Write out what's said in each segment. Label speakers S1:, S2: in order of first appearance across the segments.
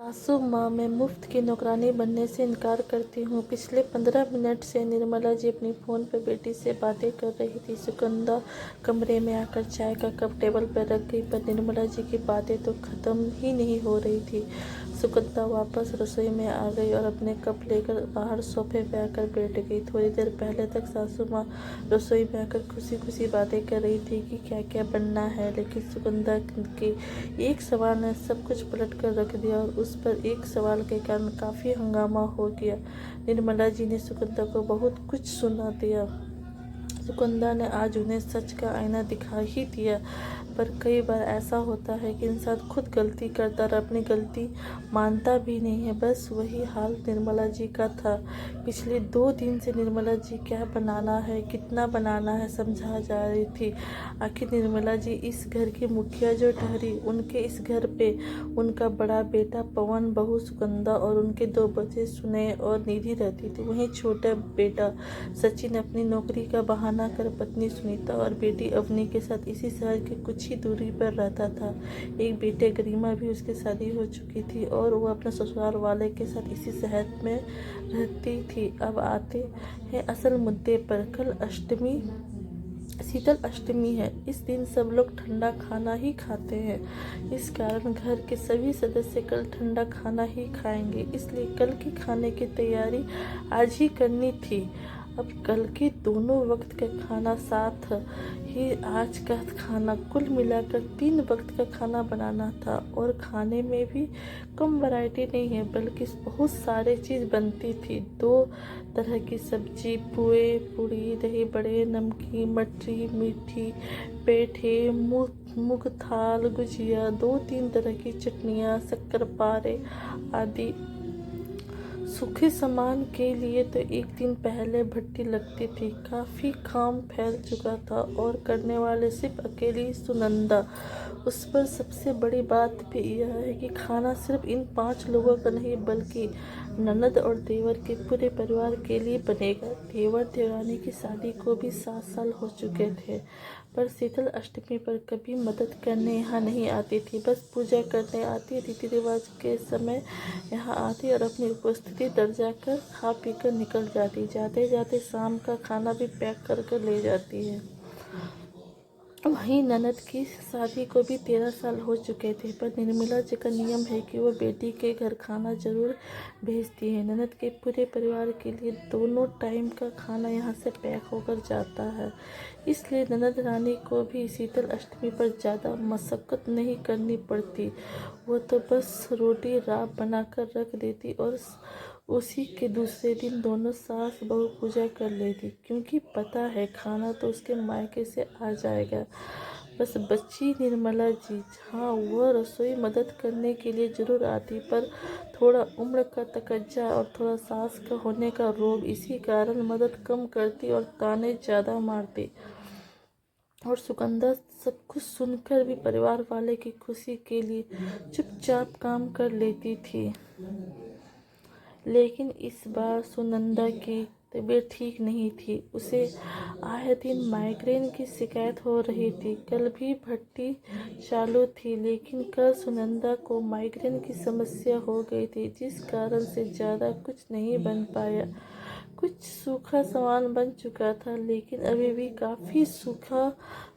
S1: सासू माँ, मैं मुफ्त की नौकरानी बनने से इनकार करती हूँ। पिछले 15 मिनट से निर्मला जी अपनी फ़ोन पर बेटी से बातें कर रही थी। सुगंधा कमरे में आकर चाय का कप टेबल पर रख गई, पर निर्मला जी की बातें तो ख़त्म ही नहीं हो रही थी। सुगंधा वापस रसोई में आ गई और अपने कप लेकर बाहर सोफे पे आकर बैठ गई। थोड़ी देर पहले तक सासू माँ रसोई में आकर खुशी खुशी बातें कर रही थी कि क्या क्या बनना है, लेकिन सुगंधा के एक सवाल ने सब कुछ पलट कर रख दिया और उस पर एक सवाल के कारण काफ़ी हंगामा हो गया। निर्मला जी ने सुगंधा को बहुत कुछ सुना दिया। सुगंधा ने आज उन्हें सच का आईना दिखा ही दिया, पर कई बार ऐसा होता है कि इंसान खुद गलती करता और अपनी गलती मानता भी नहीं है। बस वही हाल निर्मला जी का था। पिछले 2 दिन से निर्मला जी क्या बनाना है, कितना बनाना है समझा जा रही थी। आखिर निर्मला जी इस घर की मुखिया जो ठहरी, उनके इस घर पे उनका बड़ा बेटा पवन, बहू सुगंधा और उनके 2 बच्चे सुनय और निधि रहती थी। वहीं छोटा बेटा सचिन अपनी नौकरी का बहाना कर पत्नी सुनीता और बेटी अवनी के साथ इसी शहर के कुछ ही दूरी पर रहता था। एक बेटे गरिमा भी उसकी शादी हो चुकी थी और वो अपने ससुराल वाले के साथ इसी शहर में रहती थी। अब आते हैं असल मुद्दे पर। कल अष्टमी, शीतल अष्टमी है। इस दिन सब लोग ठंडा खाना ही खाते हैं। इस कारण घर के सभी सदस्य कल ठंडा खाना ही खाएंगे, इसलिए कल के खाने की तैयारी आज ही करनी थी। अब कल के दोनों वक्त का खाना साथ ही आज का खाना, कुल मिलाकर 3 वक्त का खाना बनाना था। और खाने में भी कम वैरायटी नहीं है, बल्कि बहुत सारे चीज़ बनती थी। 2 तरह की सब्जी, पुए, पूड़ी, दही बड़े, नमकीन, मटरी, मीठी, पेठे, मूंग थाल, गुजिया, 2-3 तरह की चटनियाँ, शक्करपारे आदि। सूखे सामान के लिए तो एक दिन पहले भट्टी लगती थी। काफ़ी काम फैल चुका था और करने वाले सिर्फ अकेली सुनंदा। उस पर सबसे बड़ी बात भी यह है कि खाना सिर्फ इन 5 लोगों का नहीं, बल्कि ननद और देवर के पूरे परिवार के लिए बनेगा। देवर देवरानी की शादी को भी 7 साल हो चुके थे, पर शीतल अष्टमी पर कभी मदद करने यहाँ नहीं आती थी। बस पूजा करने आती, रीति रिवाज के समय यहाँ आती और अपनी उपस्थिति दर्जा कर खा पी कर निकल जाती। जाते जाते शाम का खाना भी पैक कर कर ले जाती है। वहीं ननद की शादी को भी 13 साल हो चुके थे, पर निर्मला जी का नियम है कि वो बेटी के घर खाना जरूर भेजती है। ननद के पूरे परिवार के लिए दोनों टाइम का खाना यहाँ से पैक होकर जाता है, इसलिए ननद रानी को भी शीतल अष्टमी पर ज़्यादा मशक्क़त नहीं करनी पड़ती। वो तो बस रोटी राब बनाकर रख देती और उसी के दूसरे दिन दोनों सास बहू पूजा कर लेती, क्योंकि पता है खाना तो उसके मायके से आ जाएगा। बस बच्ची निर्मला जी, हाँ वह रसोई मदद करने के लिए जरूर आती, पर थोड़ा उम्र का तकज्जा और थोड़ा सास का होने का रोब, इसी कारण मदद कम करती और ताने ज़्यादा मारती। और सुगंधा सब कुछ सुनकर भी परिवार वाले की खुशी के लिए चुपचाप काम कर लेती थी। लेकिन इस बार सुनंदा की तबीयत ठीक नहीं थी। उसे आए दिन माइग्रेन की शिकायत हो रही थी। कल भी भट्टी चालू थी, लेकिन कल सुनंदा को माइग्रेन की समस्या हो गई थी, जिस कारण से ज़्यादा कुछ नहीं बन पाया। कुछ सूखा सामान बन चुका था, लेकिन अभी भी काफ़ी सूखा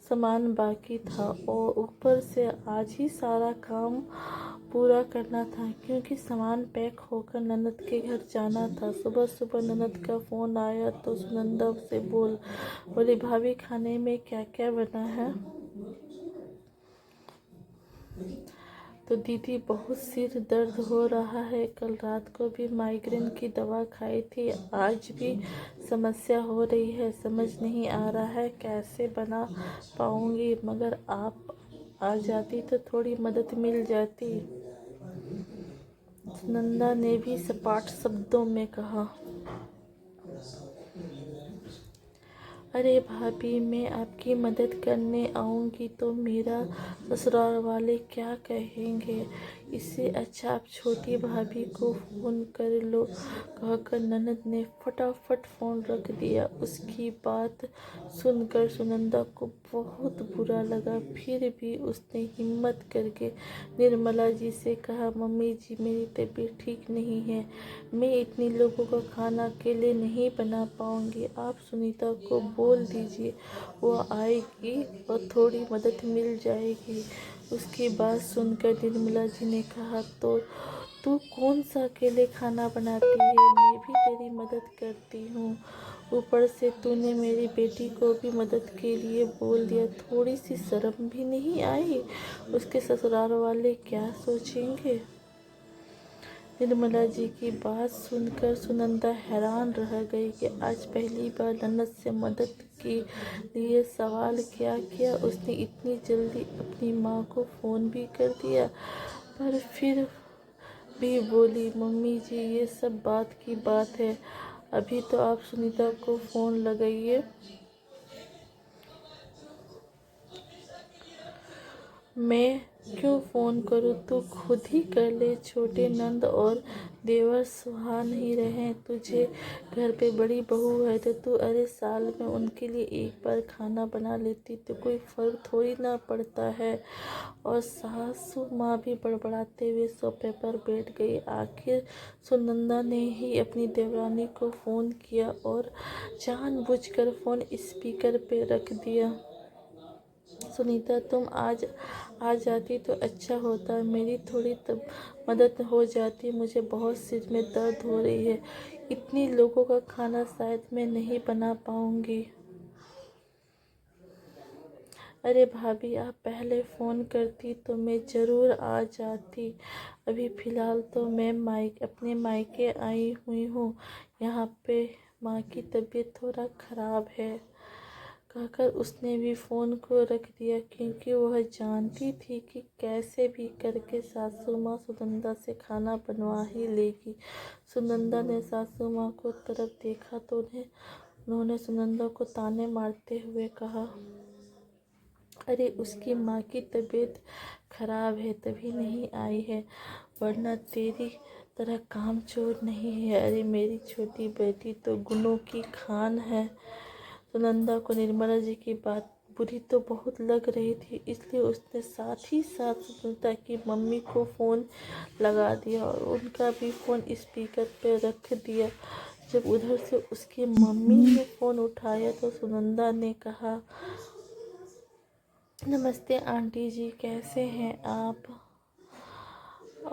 S1: सामान बाकी था और ऊपर से आज ही सारा काम पूरा करना था, क्योंकि सामान पैक होकर ननद के घर जाना था। सुबह सुबह ननद का फ़ोन आया तो सुनंदा से बोली, भाभी खाने में क्या क्या बना है? तो दीदी बहुत सिर दर्द हो रहा है, कल रात को भी माइग्रेन की दवा खाई थी, आज भी समस्या हो रही है, समझ नहीं आ रहा है कैसे बना पाऊंगी, मगर आप आ जाती तो थोड़ी मदद मिल जाती। नंदा ने भी सपाट शब्दों में कहा। अरे भाभी, मैं आपकी मदद करने आऊँगी तो मेरा ससुराल वाले क्या कहेंगे? इससे अच्छा आप छोटी भाभी को फ़ोन कर लो, कहकर ननद ने फटाफट फ़ोन रख दिया। उसकी बात सुनकर सुनंदा को बहुत बुरा लगा, फिर भी उसने हिम्मत करके निर्मला जी से कहा, मम्मी जी मेरी तबीयत ठीक नहीं है, मैं इतने लोगों का खाना अकेले नहीं बना पाऊंगी, आप सुनीता को बोल दीजिए, वो आएगी और थोड़ी मदद मिल जाएगी। उसकी बात सुनकर निर्मला जी ने कहा, तो तू कौन सा अकेले खाना बनाती है, मैं भी तेरी मदद करती हूँ, ऊपर से तूने मेरी बेटी को भी मदद के लिए बोल दिया, थोड़ी सी शर्म भी नहीं आई, उसके ससुराल वाले क्या सोचेंगे। निर्मला जी की बात सुनकर सुनंदा हैरान रह गई कि आज पहली बार ननद से मदद के लिए सवाल क्या किया। उसने इतनी जल्दी अपनी माँ को फ़ोन भी कर दिया, पर फिर भी बोली, मम्मी जी ये सब बात की बात है, अभी तो आप सुनीता को फ़ोन लगाइए। मैं क्यों फ़ोन करूँ, तू खुद ही कर ले, छोटे नंद और देवर सुहा नहीं रहे तुझे, घर पे बड़ी बहू है तो तू अरे साल में उनके लिए एक बार खाना बना लेती तो कोई फ़र्क थोड़ी ना पड़ता है। और सासू माँ भी बड़बड़ाते हुए सोफे पर बैठ गई। आखिर सुनंदा ने ही अपनी देवरानी को फ़ोन किया और जानबूझकर फ़ोन स्पीकर पे रख दिया। सुनीता तुम आज आ जाती तो अच्छा होता, मेरी थोड़ी तब मदद हो जाती, मुझे बहुत सिर में दर्द हो रही है, इतनी लोगों का खाना शायद मैं नहीं बना पाऊंगी। अरे भाभी आप पहले फ़ोन करती तो मैं ज़रूर आ जाती, अभी फ़िलहाल तो मैं अपने मायके आई हुई हूँ, यहाँ पे माँ की तबीयत थोड़ा ख़राब है, कहकर उसने भी फ़ोन को रख दिया, क्योंकि वह जानती थी कि कैसे भी करके सासू माँ सुनंदा से खाना बनवा ही लेगी। सुनंदा ने सासू माँ को तरफ देखा तो उन्होंने सुनंदा को ताने मारते हुए कहा, अरे उसकी माँ की तबीयत खराब है तभी नहीं आई है, वरना तेरी तरह कामचोर नहीं है, अरे मेरी छोटी बेटी तो गुणों की खान है। सुनंदा को निर्मला जी की बात बुरी तो बहुत लग रही थी, इसलिए उसने साथ ही साथ सुनीता की मम्मी को फ़ोन लगा दिया और उनका भी फ़ोन स्पीकर पे रख दिया। जब उधर से उसकी मम्मी ने फ़ोन उठाया तो सुनंदा ने कहा, नमस्ते आंटी जी, कैसे हैं आप।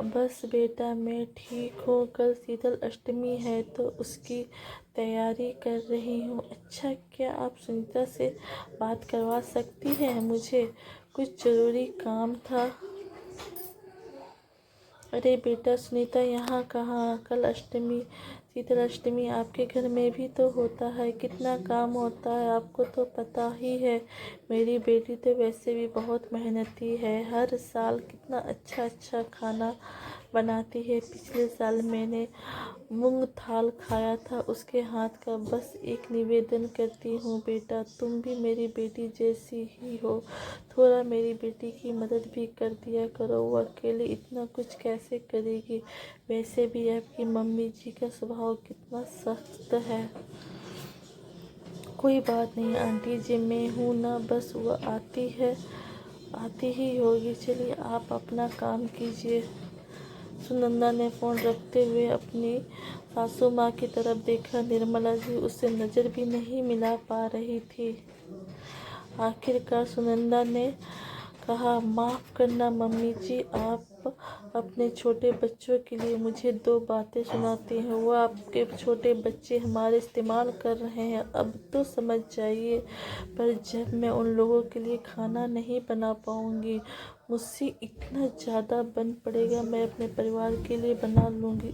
S1: बस बेटा मैं ठीक हूँ, कल शीतल अष्टमी है तो उसकी तैयारी कर रही हूँ। अच्छा क्या आप सुनीता से बात करवा सकती हैं, मुझे कुछ ज़रूरी काम था। अरे बेटा सुनीता यहाँ कहाँ, कल अष्टमी शीतल अष्टमी आपके घर में भी तो होता है, कितना काम होता है आपको तो पता ही है। मेरी बेटी तो वैसे भी बहुत मेहनती है, हर साल कितना अच्छा अच्छा खाना बनाती है। पिछले साल मैंने मूंग थाल खाया था उसके हाथ का। बस एक निवेदन करती हूँ बेटा, तुम भी मेरी बेटी जैसी ही हो, थोड़ा मेरी बेटी की मदद भी कर दिया करो, वो अकेले इतना कुछ कैसे करेगी। वैसे भी आपकी मम्मी जी का स्वभाव कितना सख्त है। कोई बात नहीं आंटी जी, मैं हूँ ना, बस वो आती ही होगी, चलिए आप अपना काम कीजिए। सुनंदा ने फ़ोन रखते हुए अपनी सासू माँ की तरफ देखा। निर्मला जी उससे नज़र भी नहीं मिला पा रही थी। आखिरकार सुनंदा ने कहा, माफ़ करना मम्मी जी, आप अपने छोटे बच्चों के लिए मुझे 2 बातें सुनाती हैं, वो आपके छोटे बच्चे हमारे इस्तेमाल कर रहे हैं, अब तो समझ जाइए। पर जब मैं उन लोगों के लिए खाना नहीं बना पाऊँगी, मुझसे इतना ज़्यादा बन पड़ेगा, मैं अपने परिवार के लिए बना लूँगी,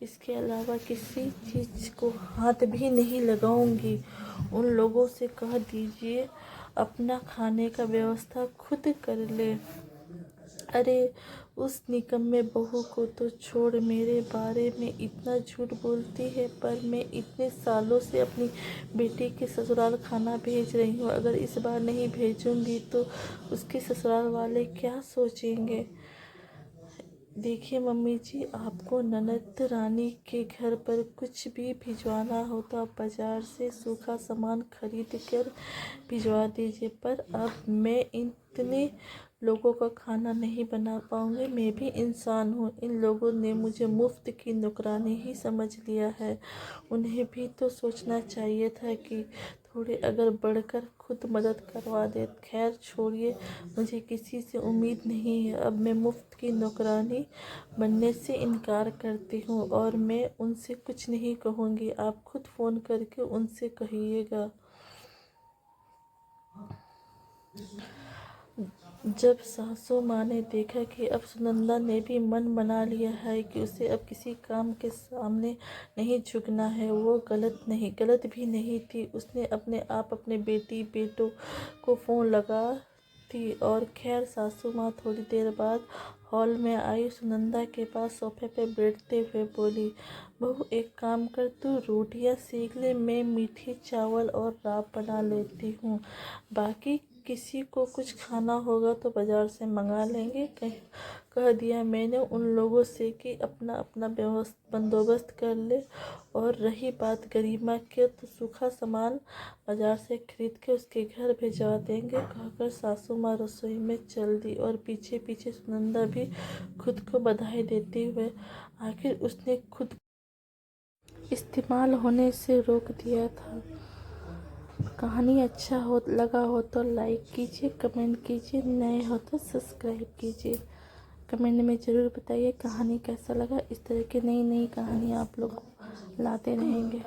S1: इसके अलावा किसी चीज़ को हाथ भी नहीं लगाऊँगी। उन लोगों से कह दीजिए अपना खाने का व्यवस्था खुद कर ले। अरे उस निकम्मे बहू को तो छोड़, मेरे बारे में इतना झूठ बोलती है, पर मैं इतने सालों से अपनी बेटी के ससुराल खाना भेज रही हूँ, अगर इस बार नहीं भेजूंगी तो उसके ससुराल वाले क्या सोचेंगे। देखिए मम्मी जी, आपको ननद रानी के घर पर कुछ भी भिजवाना हो तो आप बाज़ार से सूखा सामान खरीद कर भिजवा दीजिए। पर अब मैं इतने लोगों का खाना नहीं बना पाऊँगी। मैं भी इंसान हूँ। इन लोगों ने मुझे मुफ्त की नौकरानी ही समझ लिया है। उन्हें भी तो सोचना चाहिए था कि थोड़े अगर बढ़कर खुद मदद करवा दे। खैर छोड़िए, मुझे किसी से उम्मीद नहीं है। अब मैं मुफ्त की नौकरानी बनने से इनकार करती हूँ और मैं उनसे कुछ नहीं कहूँगी। आप खुद फ़ोन करके उनसे कहिएगा। जब सासू माँ ने देखा कि अब सुनंदा ने भी मन बना लिया है कि उसे अब किसी काम के सामने नहीं झुकना है, वो गलत भी नहीं थी। उसने अपने आप अपने बेटी बेटों को फ़ोन लगा थी। और खैर सासू माँ थोड़ी देर बाद हॉल में आई। सुनंदा के पास सोफे पे बैठते हुए बोली, बहू एक काम कर, तू रोटियां सेक ले, मैं मीठे चावल और राब बना लेती हूँ। बाकी किसी को कुछ खाना होगा तो बाज़ार से मंगा लेंगे। कह दिया मैंने उन लोगों से कि अपना अपना बंदोबस्त कर ले। और रही बात गरिमा के, तो सूखा सामान बाज़ार से खरीद के उसके घर भिजवा देंगे, कहकर सासू माँ रसोई में चल दी। और पीछे पीछे सुनंदा भी खुद को बधाई देते हुए, आखिर उसने खुद इस्तेमाल होने से रोक दिया था। कहानी अच्छा लगा हो तो लाइक कीजिए, कमेंट कीजिए, नए हो तो सब्सक्राइब कीजिए। कमेंट में ज़रूर बताइए कहानी कैसा लगा। इस तरह की नई नई कहानी आप लोग लाते रहेंगे।